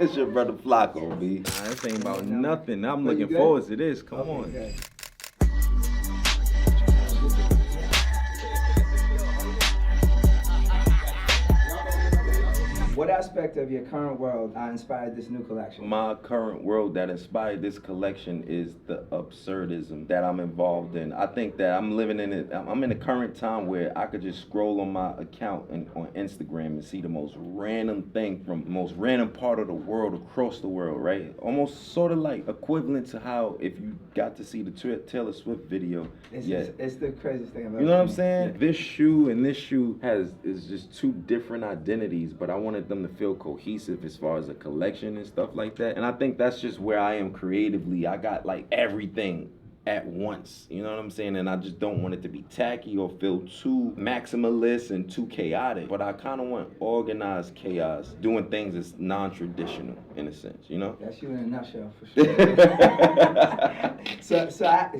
It's your brother Flacco, B. Nah, this ain't about nothing. I'm looking forward to this. Come on. Good. What aspect of your current world inspired this new collection? My current world that inspired this collection is the absurdism that I'm involved in. I think that I'm living in it. I'm in a current time where I could just scroll on my account and on Instagram and see the most random thing from the most random part of the world across the world, right? Almost sort of like equivalent to how if you got to see the Taylor Swift video. It's the craziest thing I've ever seen. You know what I'm saying? Yeah. This shoe and this shoe is just two different identities, but I wanted them to feel cohesive as far as a collection and stuff like that. And I think that's just where I am creatively. I got like everything at once, you know what I'm saying? And I just don't want it to be tacky or feel too maximalist and too chaotic, but I kind of want organized chaos, doing things that's non-traditional in a sense, you know? That's you in a nutshell, for sure.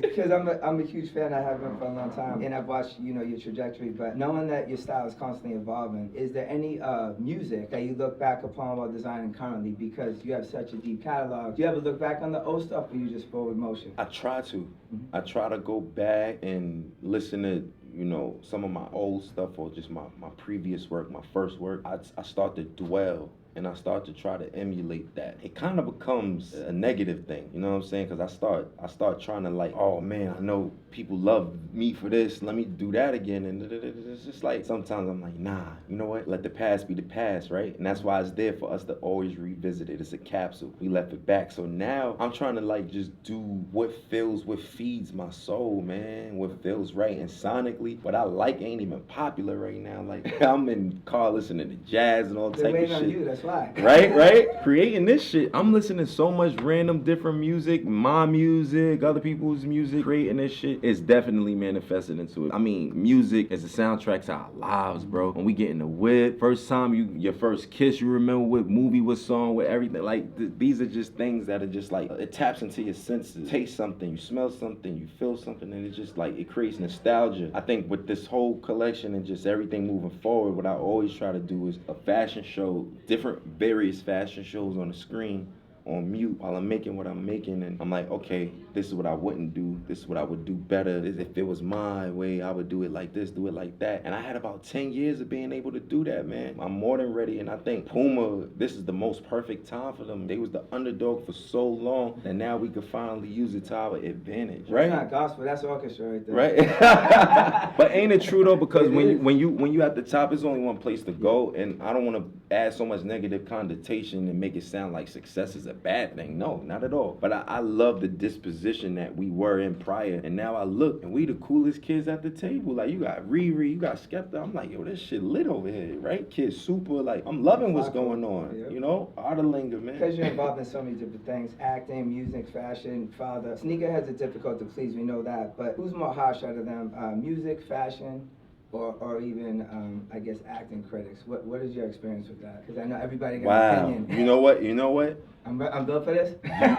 Because I'm a huge fan, I have been for a long time, and I've watched, you know, your trajectory, but knowing that your style is constantly evolving, is there any music that you look back upon while designing currently, because you have such a deep catalog? Do you ever look back on the old stuff, or you just forward motion? I try to. I try to go back and listen to, you know, some of my old stuff or just my previous work, my first work. I start to dwell and I start to try to emulate that. It kind of becomes a negative thing, you know what I'm saying? Because I start trying to like, oh man, I know people love me for this, let me do that again. And it's just like, sometimes I'm like, nah, you know what? Let the past be the past, right? And that's why it's there for us to always revisit it. It's a capsule. We left it back. So now I'm trying to like just do what feeds my soul, man, what feels right. And sonically, what I like ain't even popular right now. Like I'm in car listening to jazz and all type of shit. On you, that's why. Right? Creating this shit, I'm listening to so much random different music, my music, other people's music. Creating this shit is definitely manifested into it. I mean, music is the soundtrack to our lives, bro. When we get in the whip, first time your first kiss, you remember what movie, what song, what everything. Like these are just things that are just like, it taps into your senses. Taste something, you smell something, you feel something, and it just like, it creates nostalgia. I think with this whole collection and just everything moving forward, what I always try to do is a fashion show, different various fashion shows on the screen on mute while I'm making what I'm making, and I'm like, okay, this is what I wouldn't do, this is what I would do better. If it was my way, I would do it like this, do it like that. And I had about 10 years of being able to do that, man. I'm more than ready, and I think Puma, this is the most perfect time for them. They was the underdog for so long, and now we could finally use it to our advantage, right? That's not gospel, that's orchestra right there. Right? But ain't it true though? Because when you at the top, there's only one place to go, and I don't want to add so much negative connotation and make it sound like success is a bad thing. No, not at all. But I love the disposition that we were in prior, and now I look and we the coolest kids at the table. Like you got Riri, you got Skepta. I'm like, yo, this shit lit over here, right? Kids super, like I'm loving what's going on. Yep. You know, Artalinger, man. Because you're involved in so many different things: acting, music, fashion, father. Sneakerheads are difficult to please, we know that. But who's more harsh out of them? Music, fashion, or even, I guess, acting critics? What is your experience with that? Because I know everybody got an opinion. You know what? I'm built for this?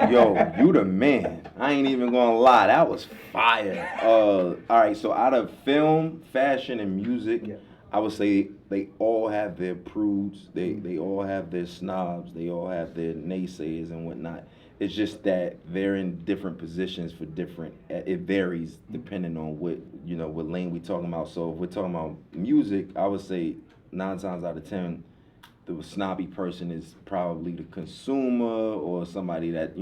Yo, you the man. I ain't even gonna lie, that was fire. All right, so out of film, fashion, and music, yeah, I would say they all have their prudes, they all have their snobs, they all have their naysayers and whatnot. It's just that they're in different positions for different, it varies depending on what lane we talking about. So if we're talking about music, I would say 9 times out of 10, the snobby person is probably the consumer or somebody that,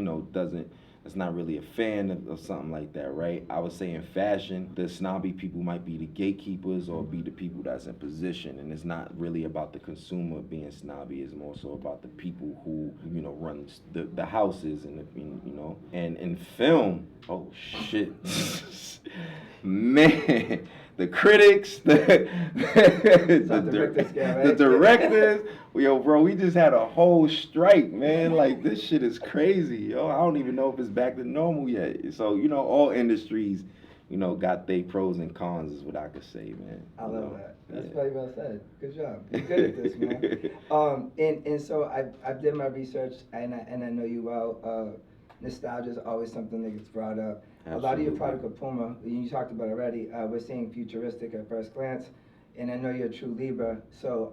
that's not really a fan of something like that, right? I would say in fashion, the snobby people might be the gatekeepers or be the people that's in position, and it's not really about the consumer being snobby. It's more so about the people who, run the houses and and in film, oh shit, man. The critics, the directors, yo, bro, we just had a whole strike, man. Like, this shit is crazy, yo. I don't even know if it's back to normal yet. So, all industries, got their pros and cons is what I could say, man. I love that. That's very well said. Good job. You're good at this, man. And so I did my research, and I know you well. Nostalgia is always something that gets brought up. Absolutely. A lot of your product with Puma, you talked about already, we're seeing futuristic at first glance, and I know you're a true Libra, so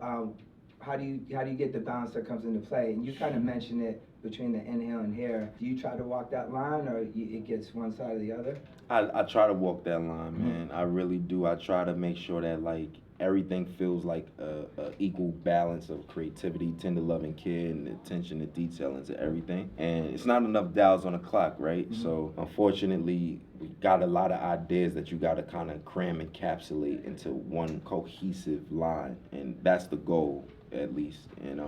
how do you get the balance that comes into play? And you kind of mentioned it between the inhale and here. Do you try to walk that line, or it gets one side or the other? I try to walk that line, man. I really do. I try to make sure that like everything feels like a equal balance of creativity, tender loving care, and attention to detail into everything. And it's not enough dials on the clock, right? So unfortunately, we got a lot of ideas that you got to kind of cram and encapsulate into one cohesive line, and that's the goal, at least. And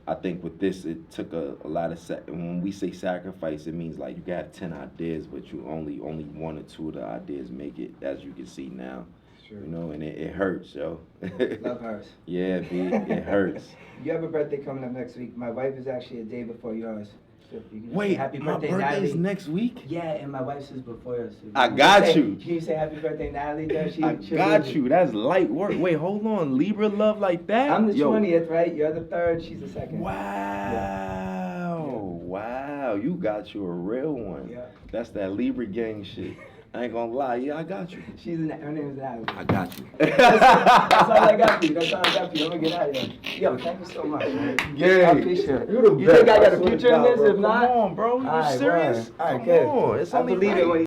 I think with this, it took a lot of when we say sacrifice, it means like you can have 10 ideas, but you only one or two of the ideas make it, as you can see now. Sure. You know, and it hurts, yo. Love hurts. Yeah, B, it hurts. You have a birthday coming up next week. My wife is actually a day before yours. So you can Wait, happy my birthday, birthday Natalie. is next week? Yeah, and my wife's is before yours. So I got you. Can you say happy birthday, Natalie? There? I got you. That's light work. Wait, hold on. Libra love like that? I'm the 20th, right? You're the 3rd. She's the 2nd. Wow. Yeah. Wow. You got you a real one. Yeah. That's that Libra gang shit. I ain't gonna lie. Yeah, I got you. Her name is Natalie. I got you. That's all I got for you. That's all I got for you. I'm gonna get out of here. Yo, thank you so much, man. Yeah. I appreciate it. You think I got a future in this? If not? Come on, bro. You All right, serious? word. All right, Come good. on. It's I only believe it right. when